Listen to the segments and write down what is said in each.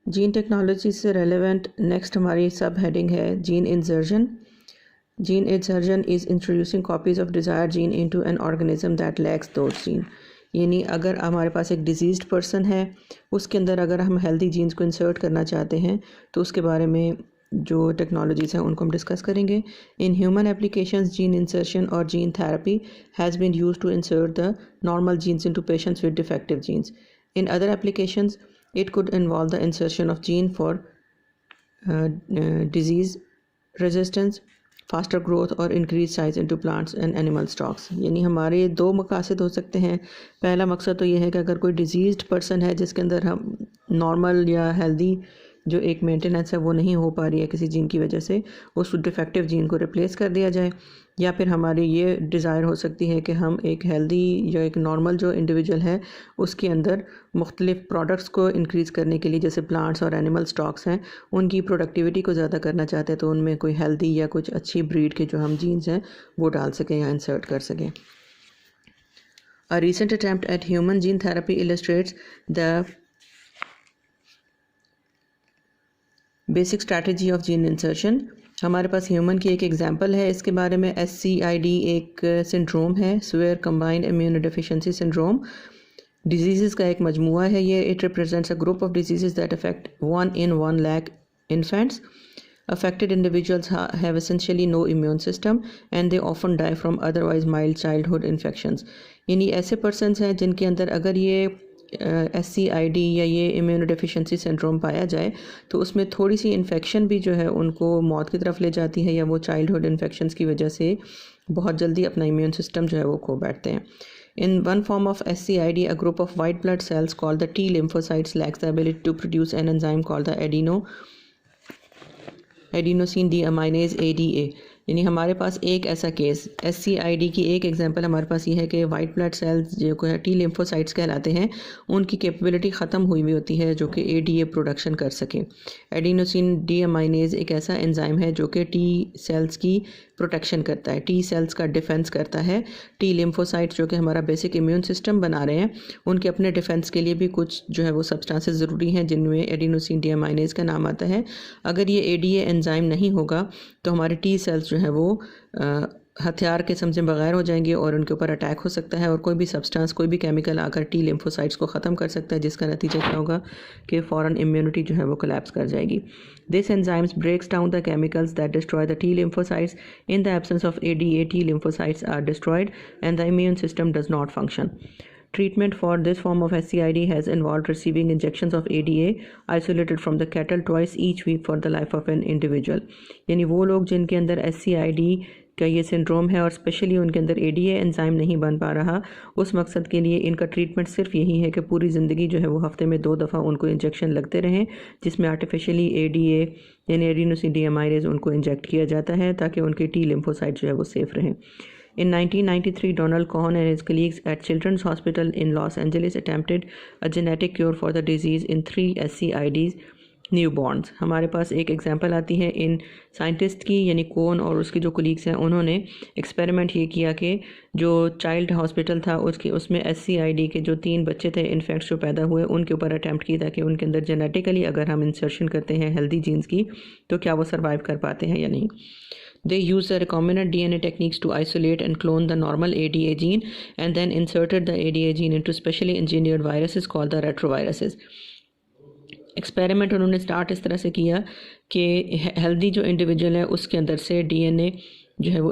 Gene technology से relevant next हमारी सब हेडिंग है gene insertion. Gene insertion is introducing copies of desire gene into an organism that lakhs those gene. यानी अगर हमारे पास एक डिजीज़्ड पर्सन है, उसके अंदर अगर हम हेल्दी जीन्स को इंसर्ट करना चाहते हैं तो उसके बारे में जो टेक्नोलॉजीज़ हैं उनको हम डिस्कस करेंगे। In human applications gene insertion और gene therapy has been used to insert the normal genes into patients with defective genes. In other applications it could involve the insertion of gene for disease resistance, faster growth और increased size into plants and animal stocks। यानी हमारे दो मकसद हो सकते हैं। पहला मकसद तो ये है कि अगर कोई डिजीज़्ड पर्सन है जिसके अंदर हम नॉर्मल या हेल्दी जो एक मेंटेनेंस है वो नहीं हो पा रही है किसी जीन की वजह से, उस डिफेक्टिव जीन को रिप्लेस कर दिया जाए। या फिर हमारी ये डिज़ायर हो सकती है कि हम एक हेल्दी या एक नॉर्मल जो इंडिविजुअल है उसके अंदर मुख्तलिफ़ प्रोडक्ट्स को इंक्रीज़ करने के लिए, जैसे प्लांट्स और एनिमल स्टॉक्स हैं, उनकी प्रोडक्टिविटी को ज़्यादा करना चाहते हैं, तो उनमें कोई हेल्दी या कुछ अच्छी ब्रीड के जो हम जीन्स हैं वो डाल सकें या इंसर्ट कर सकें। A recent attempt at human gene therapy illustrates the basic strategy of gene insertion. हमारे पास ह्यूमन की एक एग्जांपल है इसके बारे में। SCID एक सिंड्रोम है, severe combined immuno deficiency syndrome. Disease का एक मजमुआ है ये। It represents a group of disease that affect 1 in 1 lakh infants. Affected individuals have essentially no immune system and they often die from otherwise mild childhood infections। यानी ऐसे persons हैं जिनके अंदर अगर ये SCID या ये इम्यूनो डेफिशिएंसी सिंड्रोम पाया जाए तो उसमें थोड़ी सी इन्फेक्शन भी जो है उनको मौत की तरफ ले जाती है, या वो चाइल्डहुड इन्फेक्शंस की वजह से बहुत जल्दी अपना इम्यून सिस्टम जो है वो खो बैठते हैं। In one form of SCID, a group of white blood cells called the T lymphocytes lacks the ability to produce an enzyme called the adenosine deaminase ADA। यानी हमारे पास एक ऐसा केस SCID की एक एग्जांपल हमारे पास ये है कि वाइट ब्लड सेल्स जो को टी लिम्फोसाइट्स कहलाते हैं उनकी कैपेबिलिटी ख़त्म हुई हुई होती है जो कि ADA प्रोडक्शन कर सके। एडिनोसिन डीअमाइनेज एक ऐसा एंजाइम है जो कि टी सेल्स की प्रोटेक्शन करता है, टी सेल्स का डिफेंस करता है। टी लिम्फोसाइट्स जो कि हमारा बेसिक इम्यून सिस्टम बना रहे हैं, उनके अपने डिफेंस के लिए भी कुछ जो है वो सब्सटेंसेस ज़रूरी हैं जिनमें एडिनोसिन डीअमाइनेज का नाम आता है। अगर ये ADA एंजाइम नहीं होगा तो हमारे टी सेल्स जो है वो हथियार के समझे बगैर हो जाएंगे और उनके ऊपर अटैक हो सकता है और कोई भी सब्सटेंस, कोई भी केमिकल आकर टी लिम्फोसाइट्स को ख़त्म कर सकता है, जिसका नतीजा क्या होगा कि फ़ौरन इम्यूनिटी जो है वो कोलैप्स कर जाएगी। This enzymes breaks down the chemicals that destroy the T lymphocytes. In the absence of ADA, T lymphocytes are destroyed and the immune system does not function. Treatment for this form of SCID has involved receiving injections of ADA isolated from the cattle twice each week for the life of an individual। यानी वो लोग जिनके अंदर SCID का ये syndrome है और specially उनके अंदर ADA एंजाइम नहीं बन पा रहा, उस मकसद के लिए इनका ट्रीटमेंट सिर्फ यही है कि पूरी ज़िंदगी जो है वो हफ्ते में 2 दफ़ा उनको इंजेक्शन लगते रहें, जिसमें आर्टिफिशियली ADA यानी एडिनोसिन डीअमाइनेज उनको इंजेक्ट किया जाता है ताकि उनकी टी लिम्फोसाइट जो है वो सेफ़ रहें। In 1993, Donald Cohen and his colleagues at Children's Hospital in Los Angeles attempted a genetic cure for the disease in 3 SCIDs newborn's. हमारे पास एक एग्जांपल आती है इन साइंटिस्ट की, यानी कोन और उसके जो कोलीग्स हैं, उन्होंने एक्सपेरिमेंट ये किया कि जो चाइल्ड हॉस्पिटल था उसमें SCID के जो 3 बच्चे थे इन्फेक्ट्स जो पैदा हुए, उनके ऊपर अटैम्प्ट किया था कि उनके अंदर जेनेटिकली अगर हम इंसर्शन करते हैं हेल्दी जीन्स की तो क्या वो सर्वाइव कर पाते हैं या नहीं। They used the recombinant DNA techniques to isolate and clone the normal ADA gene and then inserted the ADA gene into specially engineered viruses called the retroviruses। Experiment उन्होंने स्टार्ट इस तरह से किया कि हेल्दी जो इंडिविजुअल है उसके अंदर से DNA जो है वो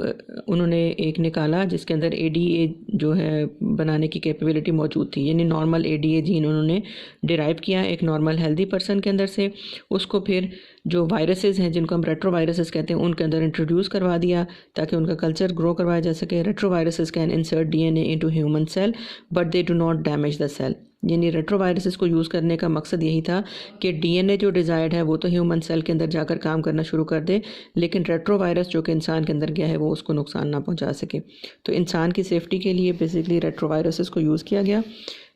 उन्होंने एक निकाला जिसके अंदर ADA जो है बनाने की कैपेबिलिटी मौजूद थी, यानी नॉर्मल ADA जीन उन्होंने डिराइव किया एक नॉर्मल हेल्दी पर्सन के अंदर से। उसको फिर जो वायरसेस हैं जिनको हम रेट्रोवायरसेस कहते हैं उनके अंदर इंट्रोड्यूस करवा दिया ताकि उनका कल्चर ग्रो करवाया जा सके। Retroviruses can insert DNA into human cell but they do not damage the cell. यानी रेट्रोवायरसेस को यूज़ करने का मकसद यही था कि DNA जो डिज़ायर्ड है वो तो ह्यूमन सेल के अंदर जाकर काम करना शुरू कर दे, लेकिन रेट्रोवायरस जो कि इंसान के अंदर गया है वो उसको नुकसान ना पहुंचा सके। तो इंसान की सेफ्टी के लिए बेसिकली रेट्रोवायरसेस को यूज़ किया गया।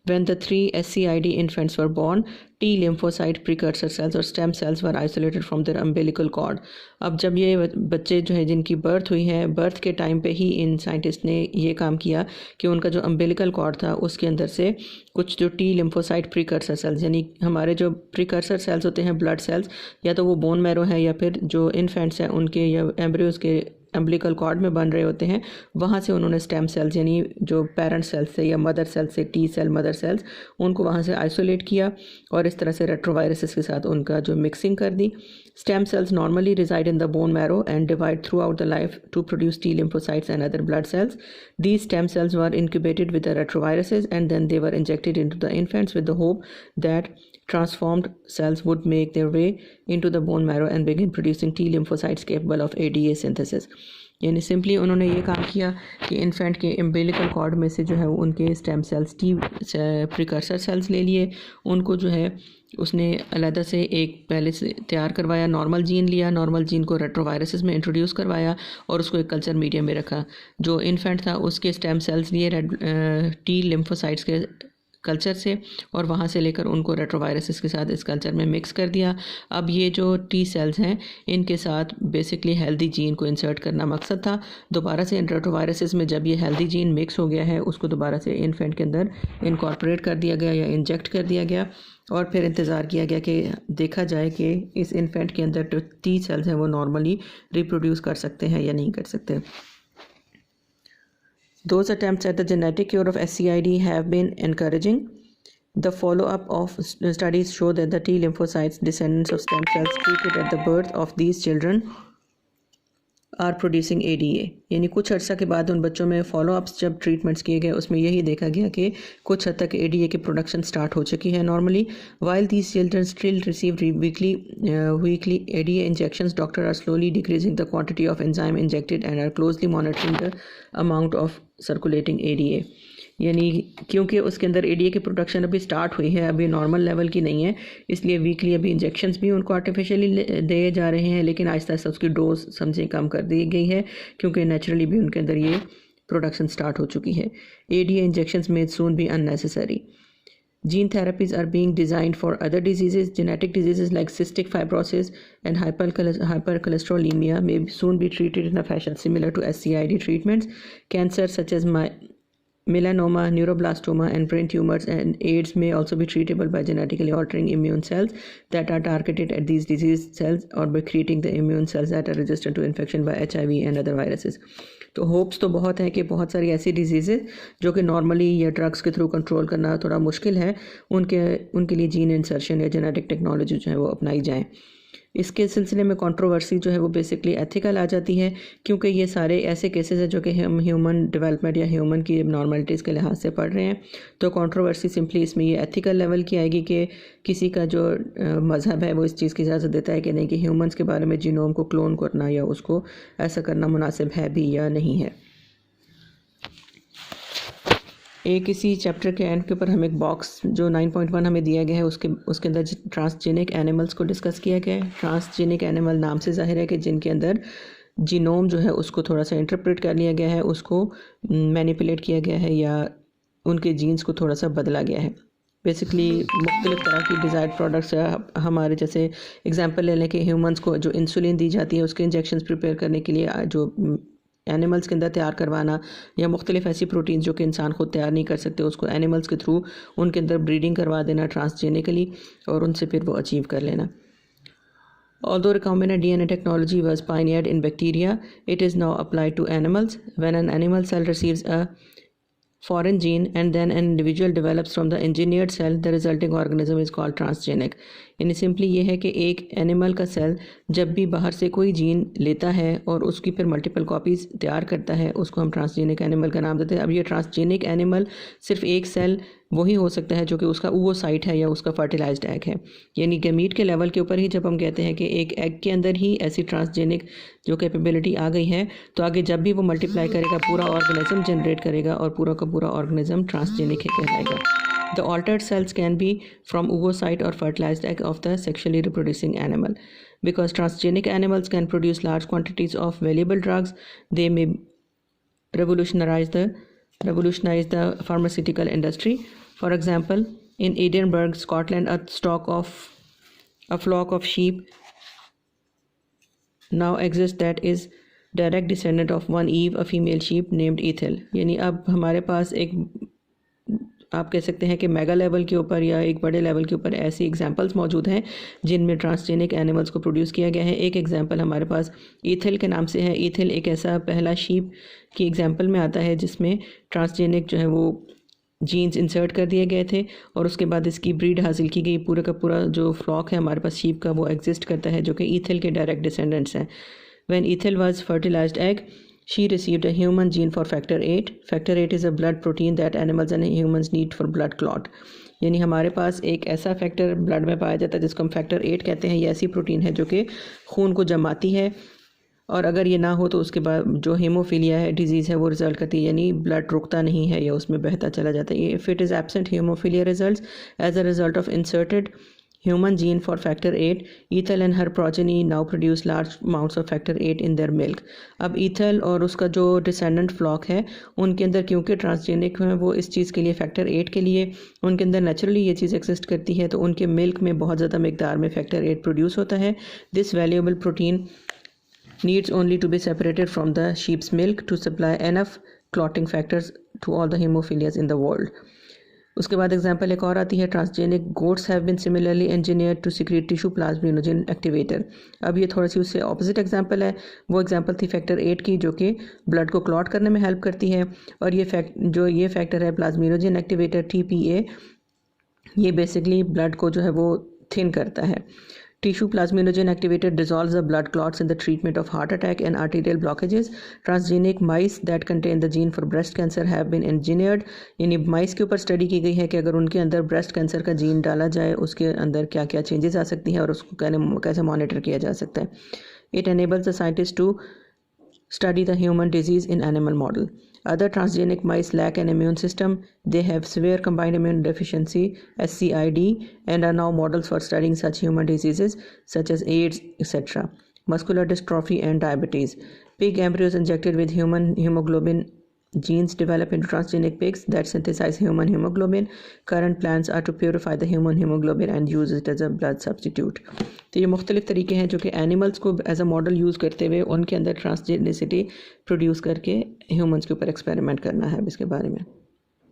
When the 3 SCID infants were born, T lymphocyte precursor cells और stem cells were isolated from their umbilical cord। अब जब ये बच्चे जो है जिनकी बर्थ हुई है, बर्थ के टाइम पे ही इन साइंटिस्ट ने ये काम किया कि उनका जो umbilical cord था उसके अंदर से कुछ जो T lymphocyte precursor cells यानी हमारे जो precursor cells होते हैं ब्लड सेल्स, या तो वो बोन मैरो है या फिर जो इन्फेंट्स हैं उनके या एम्ब्रियोज के अम्बिलिकल कॉर्ड में बन रहे होते हैं, वहाँ से उन्होंने स्टेम सेल्स यानी जो पेरेंट सेल्स से या मदर सेल्स से टी सेल मदर सेल्स उनको वहाँ से आइसोलेट किया और इस तरह से रेट्रोवायरसेस के साथ उनका जो मिक्सिंग कर दी। Stem cells normally reside in the bone marrow and divide throughout the life to produce T lymphocytes and other blood cells. These stem cells were incubated with the retroviruses and then they were injected into the infants with the hope that transformed cells would make their way into the bone marrow and begin producing T lymphocytes capable of ADA synthesis. यानी simply उन्होंने ये काम किया कि infant के umbilical cord में से जो है उनके stem cells T precursor cells ले लिए, उनको जो है उसने अलग से एक पहले से तैयार करवाया, नॉर्मल जीन लिया, नॉर्मल जीन को रेट्रोवायरसेस में इंट्रोड्यूस करवाया और उसको एक कल्चर मीडियम में रखा। जो इन्फेंट था उसके स्टेम सेल्स लिए टी लिम्फोसाइट्स के कल्चर से और वहाँ से लेकर उनको रेट्रोवायरसेस के साथ इस कल्चर में मिक्स कर दिया। अब ये जो टी सेल्स हैं इनके साथ बेसिकली हेल्दी जीन को इंसर्ट करना मकसद था। दोबारा से इन रेट्रोवायरसेस में जब ये हेल्दी जीन मिक्स हो गया है उसको दोबारा से इन्फेंट के अंदर इनकॉर्पोरेट कर दिया गया या इंजेक्ट कर दिया गया और फिर इंतज़ार किया गया कि देखा जाए कि इस इन्फेंट के अंदर जो टी सेल्स हैं वो नॉर्मली रिप्रोड्यूस कर सकते हैं या नहीं कर सकते। Those attempts at the genetic cure of SCID have been encouraging. The follow-up of studies show that the T lymphocytes, descendants of stem cells treated at the birth of these children, are producing ADA। यानी कुछ अर्सा के बाद उन बच्चों में follow-ups जब treatments किए गए उसमें यही देखा गया कि कुछ हद तक ADA की प्रोडक्शन स्टार्ट हो चुकी है normally. While these children still receive weekly ADA injections, doctor are slowly decreasing the quantity of enzyme injected and are closely monitoring the amount of circulating ADA। यानी क्योंकि उसके अंदर ADA की production अभी start हुई है, अभी नॉर्मल लेवल की नहीं है, इसलिए वीकली अभी इंजेक्शंस भी उनको आर्टिफिशियली दिए जा रहे हैं, लेकिन आहिस्ता आहिस्ता उसकी डोज समझे कम कर दी गई है क्योंकि नेचुरली भी उनके अंदर ये प्रोडक्शन स्टार्ट हो चुकी है। ADA injections may soon be unnecessary. Gene therapies are being designed for other diseases. Genetic diseases like cystic fibrosis and hypercholesterolemia may soon be treated in a fashion similar to SCID treatments. Cancers such as melanoma, neuroblastoma, and brain tumors and AIDS may also be treatable by genetically altering immune cells that are targeted at these disease cells or by creating the immune cells that are resistant to infection by HIV and other viruses. तो hopes तो बहुत है कि बहुत सारी ऐसी diseases जो कि नॉर्मली या ड्रग्स के थ्रू कंट्रोल करना थोड़ा मुश्किल है, उनके लिए जीन इंसर्शन या जेनेटिक टेक्नोलॉजी जो है वो अपनाई जाए। इसके सिलसिले में कंट्रोवर्सी जो है वो बेसिकली एथिकल आ जाती है क्योंकि ये सारे ऐसे केसेस हैं जो कि हम ह्यूमन डेवलपमेंट या ह्यूमन की नॉर्मलिटीज़ के लिहाज से पढ़ रहे हैं। तो कंट्रोवर्सी सिंपली इसमें ये एथिकल लेवल की आएगी कि किसी का जो मज़हब है वो इस चीज़ की इजाज़त देता है कि नहीं कि ह्यूमंस के बारे में जीनोम को क्लोन करना या उसको ऐसा करना मुनासिब है भी या नहीं है। एक इसी चैप्टर के एंड के ऊपर हम एक बॉक्स जो 9.1 हमें दिया गया है उसके अंदर ट्रांसजेनिक एनिमल्स को डिस्कस किया गया है। ट्रांसजेनिक एनिमल नाम से जाहिर है कि जिनके अंदर जीनोम जो है उसको थोड़ा सा इंटरप्रेट कर लिया गया है, उसको मैनिपुलेट किया गया है या उनके जीन्स को थोड़ा सा बदला गया है। बेसिकली मुख्तलिफ़ तरह की डिज़ायर्ड प्रोडक्ट्स हमारे जैसे एग्जांपल ले लें कि ह्यूमंस को जो इंसुलिन दी जाती है उसके इंजेक्शंस प्रिपेयर करने के लिए जो एनिमल्स के अंदर तैयार करवाना या मुख्तलिफ़ ऐसी प्रोटीन्स जो कि इंसान खुद तैयार नहीं कर सकते उसको एनिमल्स के थ्रू उनके अंदर ब्रीडिंग करवा देना ट्रांसजेनिकली और उनसे फिर वो अचीव कर लेना। Although recombinant DNA technology was pioneered in bacteria, it is now applied to animals. When an animal cell receives a foreign gene and then an individual develops from the engineered cell, the resulting organism is called transgenic। यानी simply ये है कि एक animal का cell जब भी बाहर से कोई जीन लेता है और उसकी फिर मल्टीपल कॉपीज़ तैयार करता है उसको हम ट्रांसजेनिक एनिमल का नाम देते हैं। अब ये ट्रांसजेनिक एनिमल सिर्फ एक सेल वही हो सकता है जो कि उसका oocyte है या उसका फर्टिलाइज्ड एग है। यानी गैमीट के लेवल के ऊपर ही जब हम कहते हैं कि एक एग के अंदर ही ऐसी ट्रांसजेनिक जो कैपेबिलिटी आ गई है तो आगे जब भी वो मल्टीप्लाई करेगा पूरा ऑर्गेनिज्म जनरेट करेगा और पूरा का पूरा ऑर्गेनिज्म ट्रांसजेनिक कहलाएगा। The altered cells can be from oocyte or fertilized egg of the sexually reproducing animal. Because transgenic animals can produce large quantities of valuable drugs, they may revolutionize the pharmaceutical industry. For example, In Edinburgh, Scotland, a flock of sheep now exists that is direct descendant of one Eve, a female sheep named Ethel. यानी अब हमारे पास एक, आप कह सकते हैं कि mega level के ऊपर या एक बड़े लेवल के ऊपर ऐसी एग्जांपल्स मौजूद हैं जिनमें ट्रांसजेनिक एनिमल्स को प्रोड्यूस किया गया है। एक एग्जांपल हमारे पास ईथल के नाम से है। ईथल एक ऐसा पहला शीप की एग्जांपल में आता है जिसमें ट्रांसजेनिक जो है वो जीन्स इंसर्ट कर दिए गए थे और उसके बाद इसकी ब्रीड हासिल की गई। पूरा का पूरा जो फ्लॉक है हमारे पास शीप का वो एग्जिस्ट करता है जो कि ईथल के डायरेक्ट डिसेंडेंट्स हैं। When Ethel was fertilized egg, she received a human gene for factor 8. Factor 8 is a blood protein that animals and humans need for blood clot. यानी हमारे पास एक ऐसा फैक्टर ब्लड में पाया जाता है जिसको हम फैक्टर 8 कहते हैं। ये ऐसी प्रोटीन है जो कि खून को जमाती है और अगर ये ना हो तो उसके बाद जो हीमोफीलिया है डिजीज़ है वो रिजल्ट करती है, यानी ब्लड रुकता नहीं है या उसमें बहता चला जाता है। If it is absent haemophilia results as a result of inserted human gene for factor 8, Ethel and her progeny now produce large amounts of factor 8 in their milk. अब ईथल और उसका जो डिसेंडेंट फ्लॉक है उनके अंदर क्योंकि transgenic है वो इस चीज़ के लिए फैक्टर 8 के लिए उनके अंदर नेचुरली ये चीज़ एग्जिस्ट करती है तो उनके मिल्क में बहुत ज़्यादा मिकदार में फैक्टर 8 प्रोड्यूस होता है। This valuable protein needs only to be separated from the sheep's milk to supply enough clotting factors to all the hemophilias in the world. उसके बाद एग्जांपल एक और आती है, transgenic goats have been similarly engineered to secrete tissue plasminogen activator. अब ये थोड़ी सी उससे ऑपोजिट एग्जांपल है। वो एग्जांपल थी फैक्टर 8 की जो कि ब्लड को क्लॉट करने में हेल्प करती है और ये फैक्टर है प्लाज्मिनोजन एक्टिवेटर TPA, ये बेसिकली ब्लड को जो है वो थिन करता है। Tissue plasminogen activator dissolves the blood clots in the treatment of heart attack and arterial blockages. Transgenic mice that contain the gene for breast cancer have been engineered. यानी माइस के ऊपर study की गई है कि अगर उनके अंदर ब्रेस्ट कैंसर का जीन डाला जाए उसके अंदर क्या क्या चेंजेस आ सकती हैं और उसको कैसे मॉनिटर किया जा सकता है। It enables the scientists to study the human disease in animal model. Other transgenic mice lack an immune system. They have severe combined immune deficiency (SCID) and are now models for studying such human diseases such as AIDS, etc., muscular dystrophy and diabetes. Pig embryos injected with human hemoglobin genes develop into transgenic pigs that synthesize human hemoglobin. Current plans are to purify the human hemoglobin and use it as a blood substitute. तो ये मुख्तलिफ तरीके हैं जो कि animals को as a model use करते हुए उनके अंदर ट्रांसजेनिसिटी प्रोड्यूस करके ह्यूमंस के ऊपर एक्सपेरिमेंट करना है इसके बारे में।